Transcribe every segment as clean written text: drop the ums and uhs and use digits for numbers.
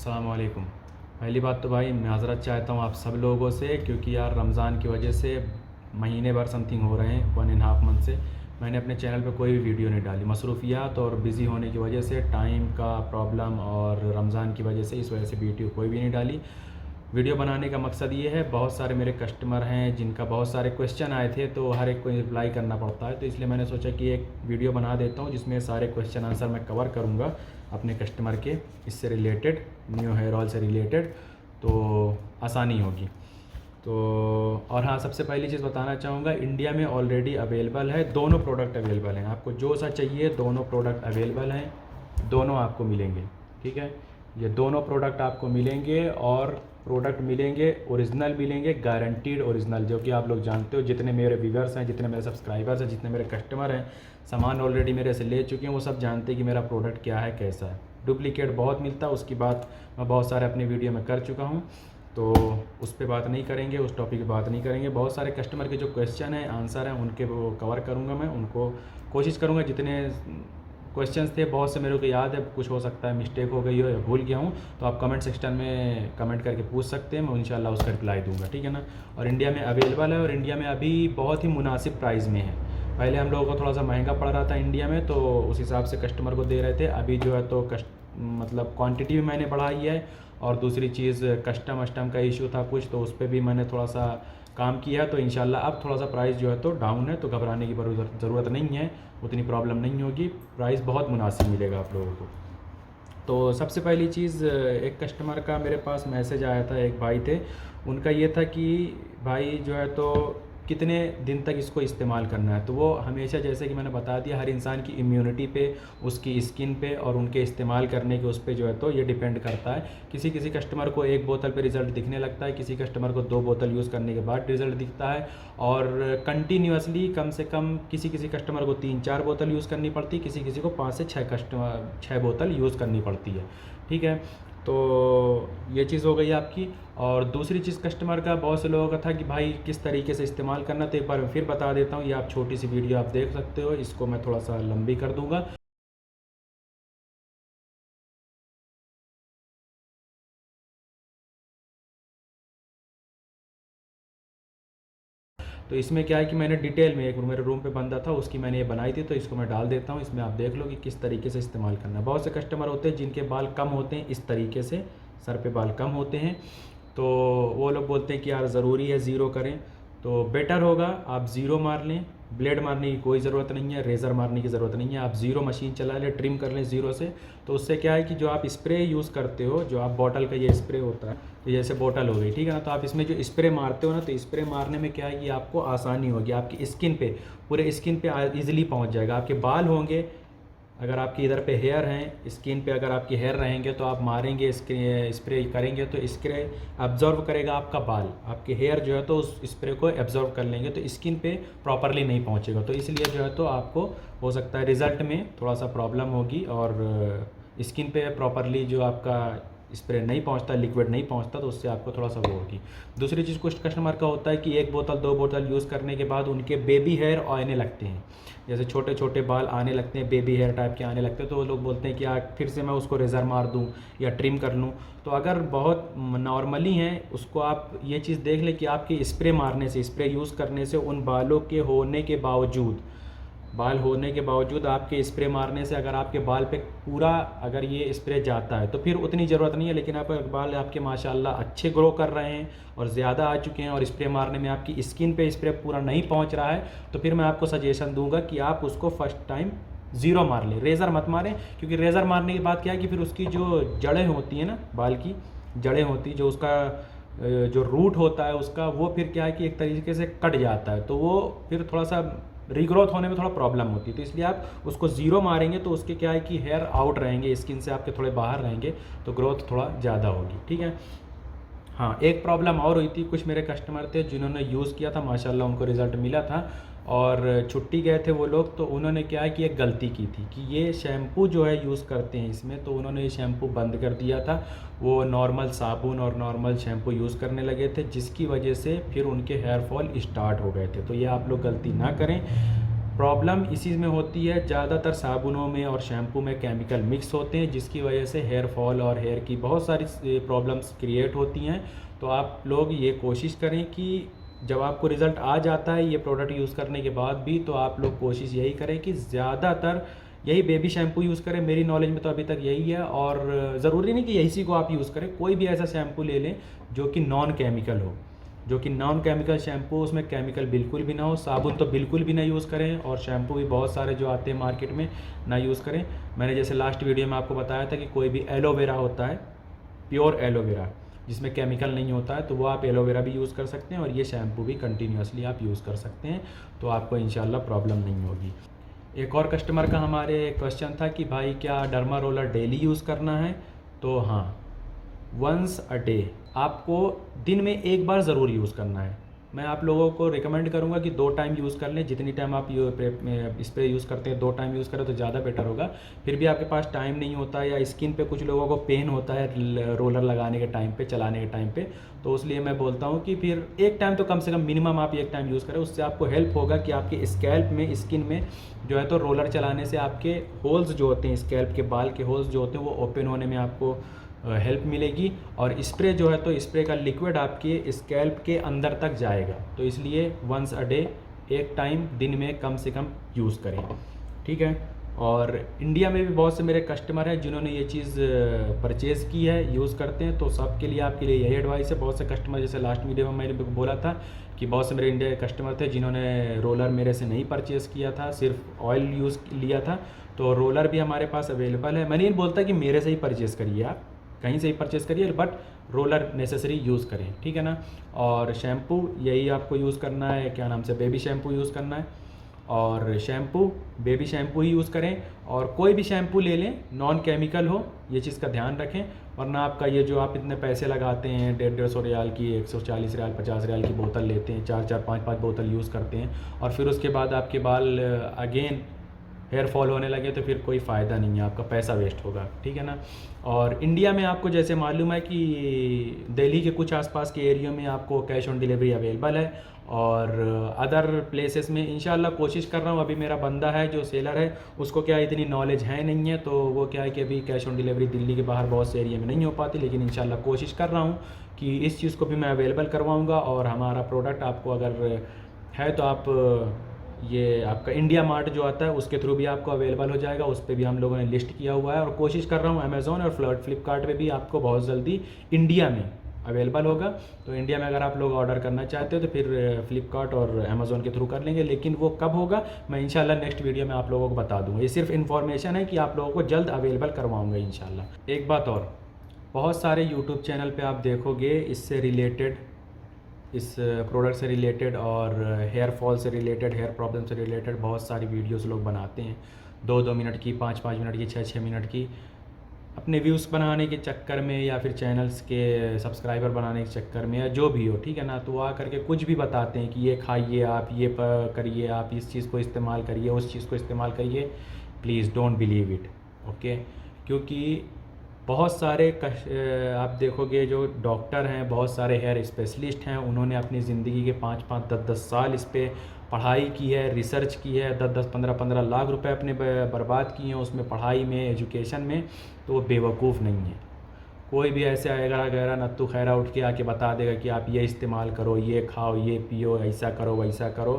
अस्सलाम वालेकुम। पहली बात तो भाई माज़रत चाहता हूँ आप सब लोगों से, क्योंकि यार रमज़ान की वजह से महीने भर समथिंग हो रहे हैं, 1.5 मंथ से मैंने अपने चैनल पे कोई भी वीडियो नहीं डाली। मसरूफ़ियात और बिज़ी होने की वजह से, टाइम का प्रॉब्लम और रमज़ान की वजह से, इस वजह से वीडियो कोई भी नहीं डाली। वीडियो बनाने का मकसद ये है, बहुत सारे मेरे कस्टमर हैं जिनका बहुत सारे क्वेश्चन आए थे, तो हर एक को रिप्लाई करना पड़ता है, तो इसलिए मैंने सोचा कि एक वीडियो बना देता हूँ जिसमें सारे क्वेश्चन आंसर मैं कवर करूँगा अपने कस्टमर के, इससे रिलेटेड, न्यू हेयर ऑयल से रिलेटेड, तो आसानी होगी। तो और हाँ, सबसे पहली चीज़ बताना चाहूँगा, इंडिया में ऑलरेडी अवेलेबल है, दोनों प्रोडक्ट अवेलेबल हैं। आपको जो सा चाहिए दोनों प्रोडक्ट अवेलेबल हैं, दोनों आपको मिलेंगे। ठीक है, ये दोनों प्रोडक्ट आपको मिलेंगे, और प्रोडक्ट मिलेंगे ओरिजिनल, मिलेंगे गारंटीड ओरिजिनल, जो कि आप लोग जानते हो। जितने मेरे व्यूवर्स हैं, जितने मेरे सब्सक्राइबर्स हैं, जितने मेरे कस्टमर हैं, सामान ऑलरेडी मेरे से ले चुके हैं, वो सब जानते हैं कि मेरा प्रोडक्ट क्या है, कैसा है। डुप्लीकेट बहुत मिलता है, उसकी बात मैं बहुत सारे अपनी वीडियो में कर चुका हूँ, तो उस पर बात नहीं करेंगे, उस टॉपिक पे बात नहीं करेंगे। बहुत सारे कस्टमर के जो क्वेश्चन हैं, आंसर हैं, उनके वो कवर करूँगा मैं, उनको कोशिश करूँगा। जितने क्वेश्चंस थे, बहुत से मेरे को याद है, कुछ हो सकता है मिस्टेक हो गई हो या भूल गया हूँ, तो आप कमेंट सेक्शन में कमेंट करके पूछ सकते हैं, मैं इंशाल्लाह उसका रिप्लाई दूंगा। ठीक है ना। और इंडिया में अवेलेबल है, और इंडिया में अभी बहुत ही मुनासिब प्राइस में है। पहले हम लोगों को थोड़ा सा महंगा पड़ रहा था इंडिया में, तो उस हिसाब से कस्टमर को दे रहे थे। अभी जो है तो मतलब क्वांटिटी भी मैंने बढ़ाई है, और दूसरी चीज़ कस्टम का इशू था कुछ, तो उस पर भी मैंने थोड़ा सा काम किया, तो इंशाल्लाह अब थोड़ा सा प्राइस जो है तो डाउन है, तो घबराने की ज़रूरत नहीं है, उतनी प्रॉब्लम नहीं होगी, प्राइस बहुत मुनासिब मिलेगा आप लोगों को। तो सबसे पहली चीज़, एक कस्टमर का मेरे पास मैसेज आया था, एक भाई थे, उनका ये था कि भाई जो है तो कितने दिन तक इसको इस्तेमाल करना है। तो वो हमेशा, जैसे कि मैंने बता दिया, हर इंसान की इम्यूनिटी पे, उसकी स्किन पे और उनके इस्तेमाल करने के उस पर जो है तो ये डिपेंड करता है। किसी किसी कस्टमर को 1 बोतल पे रिज़ल्ट दिखने लगता है, किसी कस्टमर को 2 बोतल यूज़ करने के बाद रिज़ल्ट दिखता है, और कंटिन्यूसली कम से कम किसी किसी कस्टमर को 3-4 बोतल यूज़ करनी पड़ती है, किसी किसी को 5 से 6 बोतल यूज़ करनी पड़ती है। ठीक है, तो ये चीज़ हो गई आपकी। और दूसरी चीज़, कस्टमर का बहुत से लोगों का था कि भाई किस तरीके से इस्तेमाल करना, तो एक बार मैं फिर बता देता हूँ। ये आप छोटी सी वीडियो आप देख सकते हो, इसको मैं थोड़ा सा लंबी कर दूँगा। तो इसमें क्या है कि मैंने डिटेल में, एक मेरे रूम पे बंदा था, उसकी मैंने ये बनाई थी, तो इसको मैं डाल देता हूँ। इसमें आप देख लो कि किस तरीके से इस्तेमाल करना है। बहुत से कस्टमर होते हैं जिनके बाल कम होते हैं, इस तरीके से सर पे बाल कम होते हैं, तो वो लोग बोलते हैं कि यार ज़रूरी है ज़ीरो करें, तो बेटर होगा आप ज़ीरो मार लें। ब्लेड मारने की कोई ज़रूरत नहीं है, रेज़र मारने की ज़रूरत नहीं है, आप ज़ीरो मशीन चला लें, ट्रिम कर लें ज़ीरो से। तो उससे क्या है कि जो आप स्प्रे यूज़ करते हो, जो आप बॉटल का ये स्प्रे होता है, तो जैसे बॉटल हो गई, ठीक है ना, तो आप इसमें जो स्प्रे मारते हो ना, तो स्प्रे मारने में क्या है कि आपको आसानी होगी, आपकी स्किन पे, पूरे स्किन पे ईजिली पहुंच जाएगा। आपके बाल होंगे, अगर आपकी इधर पे हेयर हैं, स्किन पे अगर आपके हेयर रहेंगे, तो आप मारेंगे, स्प्रे करेंगे, तो स्प्रे अब्जॉर्व करेगा आपका बाल, आपके हेयर जो है तो उस स्प्रे को एब्जॉर्व कर लेंगे, तो स्किन पे प्रॉपरली नहीं पहुंचेगा। तो इसलिए जो है तो आपको हो सकता है रिज़ल्ट में थोड़ा सा प्रॉब्लम होगी, और स्किन पे प्रॉपरली जो आपका स्प्रे नहीं पहुंचता, लिक्विड नहीं पहुंचता, तो उससे आपको थोड़ा सा वो होगी। दूसरी चीज़, कुछ कस्टमर का होता है कि 1 बोतल 2 बोतल यूज़ करने के बाद उनके बेबी हेयर आने लगते हैं, जैसे छोटे छोटे बाल आने लगते हैं, बेबी हेयर टाइप के आने लगते हैं, तो वो लोग बोलते हैं कि यार फिर से मैं उसको रेज़र मार दूं या ट्रिम कर लूं। तो अगर बहुत नॉर्मली हैं, उसको आप ये चीज़ देख लें कि आपके स्प्रे मारने से, स्प्रे यूज़ करने से, उन बालों के होने के बावजूद, बाल होने के बावजूद आपके स्प्रे मारने से अगर आपके बाल पे पूरा अगर ये स्प्रे जाता है, तो फिर उतनी ज़रूरत नहीं है। लेकिन आप बाल आपके माशाल्लाह अच्छे ग्रो कर रहे हैं और ज़्यादा आ चुके हैं, और स्प्रे मारने में आपकी स्किन पे स्प्रे पूरा नहीं पहुंच रहा है, तो फिर मैं आपको सजेशन दूंगा कि आप उसको फर्स्ट टाइम ज़ीरो मार लें, रेज़र मत मारें। क्योंकि रेज़र मारने के बाद क्या है कि फिर उसकी जो जड़ें होती हैं ना, बाल की जड़ें होती, जो उसका जो रूट होता है उसका, वो फिर क्या है कि एक तरीके से कट जाता है, तो वो फिर थोड़ा सा रीग्रोथ होने में थोड़ा प्रॉब्लम होती है। तो इसलिए आप उसको ज़ीरो मारेंगे, तो उसके क्या है कि हेयर आउट रहेंगे, स्किन से आपके थोड़े बाहर रहेंगे, तो ग्रोथ थोड़ा ज़्यादा होगी। ठीक है। हाँ, एक प्रॉब्लम और हुई थी, कुछ मेरे कस्टमर थे जिन्होंने यूज़ किया था, माशाल्लाह उनको रिज़ल्ट मिला था, और छुट्टी गए थे वो लोग, तो उन्होंने क्या है कि एक गलती की थी कि ये शैम्पू जो है यूज़ करते हैं इसमें, तो उन्होंने ये शैम्पू बंद कर दिया था, वो नॉर्मल साबुन और नॉर्मल शैम्पू यूज़ करने लगे थे, जिसकी वजह से फिर उनके हेयर फॉल स्टार्ट हो गए थे। तो ये आप लोग गलती ना करें। प्रॉब्लम इसी में होती है, ज़्यादातर साबुनों में और शैम्पू में केमिकल मिक्स होते हैं, जिसकी वजह से हेयर फॉल और हेयर की बहुत सारी प्रॉब्लम्स क्रिएट होती हैं। तो आप लोग ये कोशिश करें कि जब आपको रिज़ल्ट आ जाता है ये प्रोडक्ट यूज़ करने के बाद भी, तो आप लोग कोशिश यही करें कि ज़्यादातर यही बेबी शैम्पू यूज़ करें। मेरी नॉलेज में तो अभी तक यही है, और ज़रूरी नहीं कि यही को आप यूज़ करें, कोई भी ऐसा शैम्पू ले लें जो कि नॉन केमिकल हो, जो कि नॉन केमिकल शैम्पू, उसमें केमिकल बिल्कुल भी ना हो। साबुन तो बिल्कुल भी ना यूज़ करें, और शैम्पू भी बहुत सारे जो आते हैं मार्केट में ना यूज़ करें। मैंने जैसे लास्ट वीडियो में आपको बताया था कि कोई भी एलोवेरा होता है, प्योर एलोवेरा जिसमें केमिकल नहीं होता है, तो वो आप एलोवेरा भी यूज़ कर सकते हैं, और ये शैम्पू भी कंटिन्यूसली आप यूज़ कर सकते हैं, तो आपको इंशाल्लाह प्रॉब्लम नहीं होगी। एक और कस्टमर का हमारे क्वेश्चन था कि भाई क्या डर्मा रोलर डेली यूज़ करना है? तो हाँ, वंस अ डे, आपको दिन में एक बार ज़रूर यूज़ करना है। मैं आप लोगों को रिकमेंड करूंगा कि 2 टाइम यूज़ कर लें। जितनी टाइम आप स्प्रे यूज़ करते हैं 2 टाइम यूज़ करें तो ज़्यादा बेटर होगा। फिर भी आपके पास टाइम नहीं होता है, या स्किन पे कुछ लोगों को पेन होता है रोलर लगाने के टाइम पे, चलाने के टाइम पे, तो इसलिए मैं बोलता हूँ कि फिर एक टाइम तो कम से कम मिनिमम आप एक टाइम यूज़ करें। उससे आपको हेल्प होगा कि आपके स्कैल्प में, स्किन में जो है तो रोलर चलाने से आपके होल्स जो होते हैं, स्कैल्प के बाल के होल्स जो होते हैं वो ओपन होने में आपको हेल्प मिलेगी। और स्प्रे जो है तो स्प्रे का लिक्विड आपके स्कैल्प के अंदर तक जाएगा। तो इसलिए वंस अ डे, एक टाइम दिन में कम से कम यूज़ करें, ठीक है। और इंडिया में भी बहुत से मेरे कस्टमर हैं जिन्होंने ये चीज़ परचेज़ की है, यूज़ करते हैं, तो सबके लिए आपके लिए यही एडवाइस है। बहुत से कस्टमर, जैसे लास्ट वीडियो में मैंने बोला था कि बहुत से मेरे इंडिया के कस्टमर थे जिन्होंने रोलर मेरे से नहीं परचेज़ किया था, सिर्फ ऑयल यूज़ लिया था। तो रोलर भी हमारे पास अवेलेबल है। मैं नहीं बोलता कि मेरे से ही परचेज़ करिए, आप कहीं से ही परचेज़ करिए, बट रोलर नेसेसरी यूज़ करें, ठीक है ना। और शैम्पू यही आपको यूज़ करना है, क्या नाम से, बेबी शैम्पू यूज़ करना है। और शैम्पू बेबी शैम्पू ही यूज़ करें, और कोई भी शैम्पू ले लें नॉन केमिकल हो, ये चीज़ का ध्यान रखें। वरना आपका ये जो आप इतने पैसे लगाते हैं, 150 रियाल की, 140 रियाल, 50 रियाल की बोतल लेते हैं, 4-4, 5-5 बोतल यूज़ करते हैं, और फिर उसके बाद आपके बाल अगेन हेयर फॉल होने लगे, तो फिर कोई फ़ायदा नहीं है, आपका पैसा वेस्ट होगा, ठीक है ना। और इंडिया में आपको जैसे मालूम है कि दिल्ली के कुछ आसपास के एरिया में आपको कैश ऑन डिलीवरी अवेलेबल है, और अदर प्लेसेस में इंशाल्लाह कोशिश कर रहा हूँ। अभी मेरा बंदा है जो सेलर है, उसको क्या इतनी नॉलेज है नहीं है, तो वो क्या है कि अभी कैश ऑन डिलीवरी दिल्ली के बाहर बहुत से एरिया में नहीं हो पाती, लेकिन इंशाल्लाह कोशिश कर रहा हूँ कि इस चीज़ को भी मैं अवेलेबल करवाऊँगा। और हमारा प्रोडक्ट आपको अगर है तो आप ये आपका इंडिया मार्ट जो आता है उसके थ्रू भी आपको अवेलेबल हो जाएगा, उस पर भी हम लोगों ने लिस्ट किया हुआ है। और कोशिश कर रहा हूँ अमेज़ॉन और फ्लिपकार्ट पे भी आपको बहुत जल्दी इंडिया में अवेलेबल होगा। तो इंडिया में अगर आप लोग ऑर्डर करना चाहते हो तो फिर फ्लिपकार्ट और अमेज़ॉन के थ्रू कर लेंगे, लेकिन वो कब होगा मैं इंशाल्लाह नेक्स्ट वीडियो में आप लोगों को बता दूँगा। ये सिर्फ इन्फॉर्मेशन है कि आप लोगों को जल्द अवेलेबल करवाऊँगा इंशाल्लाह। एक बात और, बहुत सारे यूट्यूब चैनल पर आप देखोगे इससे रिलेटेड, इस प्रोडक्ट से रिलेटेड और हेयर फॉल से रिलेटेड, हेयर प्रॉब्लम से रिलेटेड बहुत सारी वीडियोस लोग बनाते हैं, 2-2 मिनट की, 5-5 मिनट की, 6-6 मिनट की, अपने व्यूज़ बनाने के चक्कर में या फिर चैनल्स के सब्सक्राइबर बनाने के चक्कर में, या जो भी हो, ठीक है ना। तो आ करके कुछ भी बताते हैं कि ये खाइए आप, ये करिए आप, इस चीज़ को इस्तेमाल करिए, उस चीज़ को इस्तेमाल करिए। Please don't believe it, okay. क्योंकि बहुत सारे आप देखोगे जो डॉक्टर हैं, बहुत सारे हेयर स्पेशलिस्ट हैं, उन्होंने अपनी ज़िंदगी के 5-5, 10-10 साल इस पर पढ़ाई की है, रिसर्च की है, 10-10, 15-15 लाख रुपए अपने बर्बाद किए हैं उसमें, पढ़ाई में, एजुकेशन में। तो वो बेवकूफ़ नहीं है। कोई भी ऐसे आएगा गैरा नत्तू खैरा उठ के आके बता देगा कि आप ये इस्तेमाल करो, ये खाओ, ये पियो, ऐसा करो, वैसा करो,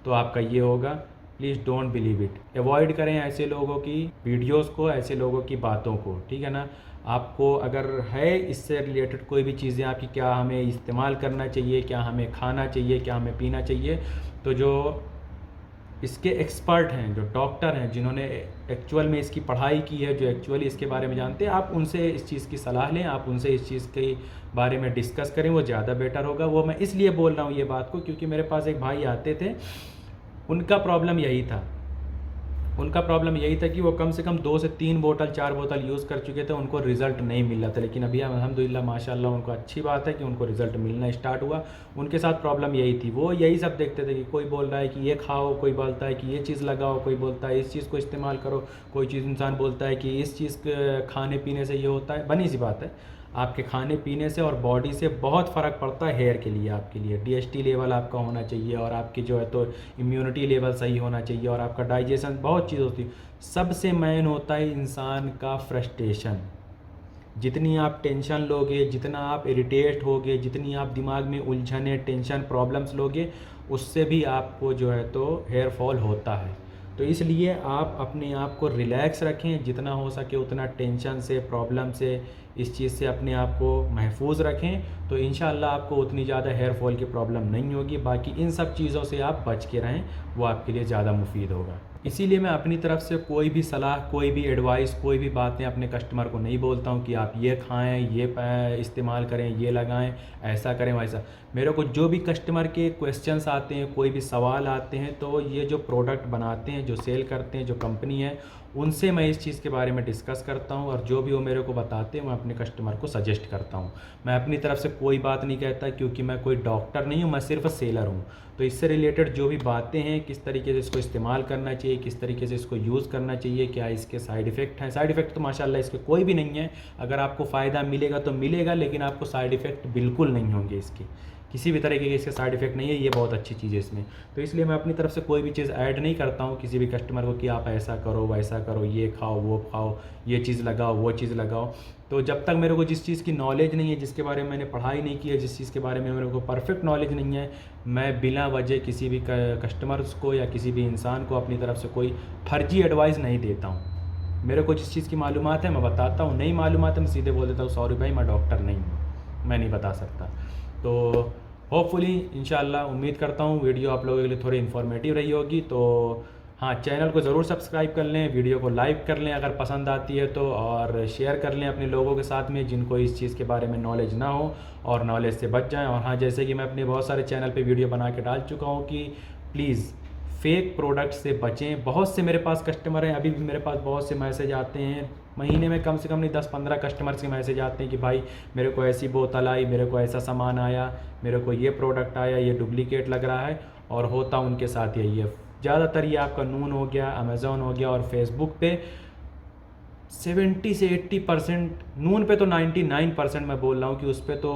तो आपका ये होगा। Please don't believe it. Avoid करें ऐसे लोगों की वीडियोस को, ऐसे लोगों की बातों को, ठीक है ना। आपको अगर है इससे रिलेटेड कोई भी चीज़ें आपकी, क्या हमें इस्तेमाल करना चाहिए, क्या हमें खाना चाहिए, क्या हमें पीना चाहिए, तो जो इसके एक्सपर्ट हैं, जो डॉक्टर हैं, जिन्होंने एक्चुअल में इसकी पढ़ाई की है, जो एक्चुअली इसके बारे में जानते हैं, आप उनसे इस चीज़ की सलाह लें, आप उनसे इस चीज़ के बारे में डिस्कस करें, वो ज़्यादा बेटर होगा। वो मैं इसलिए बोल रहा हूँ ये बात को, क्योंकि मेरे पास एक भाई आते थे, उनका प्रॉब्लम यही था। उनका प्रॉब्लम यही था कि वो कम से कम 2 से 3 बोतल 4 बोतल यूज़ कर चुके थे, उनको रिज़ल्ट नहीं मिल रहा था। लेकिन अभी अल्हम्दुलिल्लाह माशाल्लाह उनको अच्छी बात है कि उनको रिज़ल्ट मिलना स्टार्ट हुआ। उनके साथ प्रॉब्लम यही थी, वो यही सब देखते थे कि कोई बोल रहा है कि ये खाओ, कोई बोलता है कि ये चीज़ लगाओ, कोई बोलता है इस चीज़ को इस्तेमाल करो, कोई चीज़ इंसान बोलता है कि इस चीज़ खाने पीने से ये होता है। बनी सी बात है, आपके खाने पीने से और बॉडी से बहुत फ़र्क पड़ता है हेयर के लिए। आपके लिए DHT लेवल आपका होना चाहिए, और आपकी जो है तो इम्यूनिटी लेवल सही होना चाहिए, और आपका डाइजेशन, बहुत चीज़ होती है। सबसे मेन होता है इंसान का फ्रस्ट्रेशन। जितनी आप टेंशन लोगे, जितना आप इरिटेट होगे, जितनी आप दिमाग में उलझने, टेंशन, प्रॉब्लम्स लोगे, उससे भी आपको जो है तो हेयर फॉल होता है। तो इसलिए आप अपने आप को रिलैक्स रखें, जितना हो सके उतना टेंशन से, प्रॉब्लम से, इस चीज़ से अपने आप को महफूज रखें, तो इंशाअल्लाह आपको उतनी ज़्यादा हेयर फॉल की प्रॉब्लम नहीं होगी। बाकी इन सब चीज़ों से आप बच के रहें, वो आपके लिए ज़्यादा मुफीद होगा। इसीलिए मैं अपनी तरफ से कोई भी सलाह, कोई भी एडवाइस, कोई भी बातें अपने कस्टमर को नहीं बोलता हूँ कि आप ये खाएं, ये इस्तेमाल करें, ये लगाएं, ऐसा करें, वैसा। मेरे को जो भी कस्टमर के क्वेश्चंस आते हैं, कोई भी सवाल आते हैं, तो ये जो प्रोडक्ट बनाते हैं, जो सेल करते हैं, जो कंपनी है, उनसे मैं इस चीज़ के बारे में डिस्कस करता हूँ, और जो भी वो मेरे को बताते हैं मैं अपने कस्टमर को सजेस्ट करता हूँ। मैं अपनी तरफ से कोई बात नहीं कहता, क्योंकि मैं कोई डॉक्टर नहीं हूँ, मैं सिर्फ सेलर हूँ। तो इससे रिलेटेड जो भी बातें हैं, किस तरीके से इसको इस्तेमाल करना चाहिए, किस तरीके से इसको यूज़ करना चाहिए, क्या इसके साइड इफ़ेक्ट हैं। साइड इफ़ेक्ट तो माशाल्लाह इसके कोई भी नहीं है। अगर आपको फ़ायदा मिलेगा तो मिलेगा, लेकिन आपको साइड इफ़ेक्ट बिल्कुल नहीं होंगे इसके, किसी भी तरीके के इसके साइड इफ़ेक्ट नहीं है। ये बहुत अच्छी चीज़ है इसमें। तो इसलिए मैं अपनी तरफ से कोई भी चीज़ ऐड नहीं करता हूँ किसी भी कस्टमर को कि आप ऐसा करो, वैसा करो, ये खाओ, वो खाओ, ये चीज़ लगाओ, वो चीज़ लगाओ। तो जब तक मेरे को जिस चीज़ की नॉलेज नहीं है, जिसके बारे में मैंने पढ़ाई नहीं की है, जिस चीज़ के बारे में मेरे को परफेक्ट नॉलेज नहीं है, मैं बिना वजह किसी भी कस्टमर्स को या किसी भी इंसान को अपनी तरफ से कोई फर्जी एडवाइस नहीं देता हूँ। मेरे को जिस चीज़ की मालूमात है मैं बताता हूँ, नहीं मालूमात है मैं सीधे बोल देता हूँ, सॉरी भाई मैं डॉक्टर नहीं हूँ, मैं नहीं बता सकता। तो होपफुली इंशाल्लाह उम्मीद करता हूँ वीडियो आप लोगों के लिए थोड़ी इन्फॉर्मेटिव रही होगी। तो हाँ, चैनल को ज़रूर सब्सक्राइब कर लें, वीडियो को लाइक कर लें अगर पसंद आती है तो, और शेयर कर लें अपने लोगों के साथ में जिनको इस चीज़ के बारे में नॉलेज ना हो, और नॉलेज से बच जाएं। और हाँ, जैसे कि मैं अपने बहुत सारे चैनल पे वीडियो बना के डाल चुका हूँ कि प्लीज़ फेक प्रोडक्ट से बचें। बहुत से मेरे पास कस्टमर हैं, अभी भी मेरे पास बहुत से मैसेज आते हैं, महीने में कम से कम नहीं 10-15 कस्टमर्स के मैसेज आते हैं कि भाई मेरे को ऐसी बोतल आई, मेरे को ऐसा सामान आया, मेरे को ये प्रोडक्ट आया, ये डुप्लीकेट लग रहा है। और होता उनके साथ यही है। ज़्यादातर ये आपका नून हो गया, अमेज़ॉन हो गया, और फेसबुक पे 70 से 80%, नून पे तो 99% मैं बोल रहा हूँ कि उस पर तो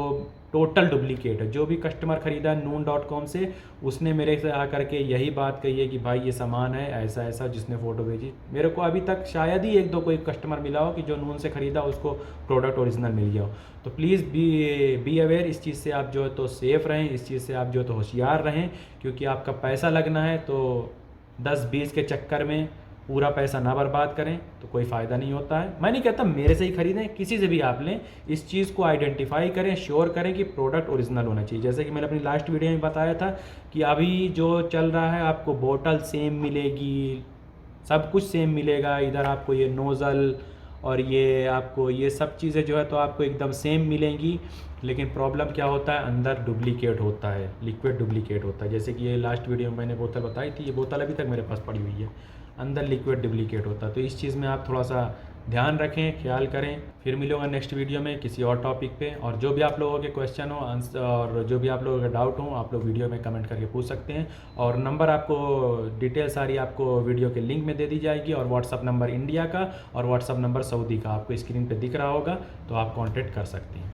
टोटल डुप्लीकेट है। जो भी कस्टमर ख़रीदा noon.com से, उसने मेरे से आकर के यही बात कही है कि भाई ये सामान है ऐसा ऐसा, जिसने फ़ोटो भेजी। मेरे को अभी तक शायद ही 1-2 कोई कस्टमर मिला हो कि जो नून से ख़रीदा उसको प्रोडक्ट ओरिजिनल मिल गया हो। तो प्लीज़ बी अवेयर, इस चीज़ से आप जो है तो सेफ़ रहें, इस चीज़ से आप जो है तो होशियार रहें, क्योंकि आपका पैसा लगना है। तो 10-20 के चक्कर में पूरा पैसा ना बर्बाद करें तो कोई फ़ायदा नहीं होता है। मैं नहीं कहता मेरे से ही ख़रीदें, किसी से भी आप लें, इस चीज़ को आइडेंटिफाई करें, श्योर करें कि प्रोडक्ट ओरिजिनल होना चाहिए। जैसे कि मैंने अपनी लास्ट वीडियो में बताया था कि अभी जो चल रहा है, आपको बोतल सेम मिलेगी, सब कुछ सेम मिलेगा। इधर आपको ये नोज़ल और ये आपको ये सब चीज़ें जो है तो आपको एकदम सेम मिलेंगी, लेकिन प्रॉब्लम क्या होता है, अंदर डुप्लीकेट होता है, लिक्विड डुप्लीकेट होता है। जैसे कि ये लास्ट वीडियो में मैंने बोतल बताई थी, ये बोतल अभी तक मेरे पास पड़ी हुई है, अंदर लिक्विड डुप्लीकेट होता है। तो इस चीज़ में आप थोड़ा सा ध्यान रखें, ख्याल करें। फिर मिलूंगा नेक्स्ट वीडियो में किसी और टॉपिक पे। और जो भी आप लोगों के क्वेश्चन हो आंसर, और जो भी आप लोगों के डाउट हो, आप लोग वीडियो में कमेंट करके पूछ सकते हैं। और नंबर आपको डिटेल सारी आपको वीडियो के लिंक में दे दी जाएगी, और व्हाट्सअप नंबर इंडिया का और व्हाट्सअप नंबर सऊदी का आपको स्क्रीन पर दिख रहा होगा, तो आप कॉन्टेक्ट कर सकते हैं।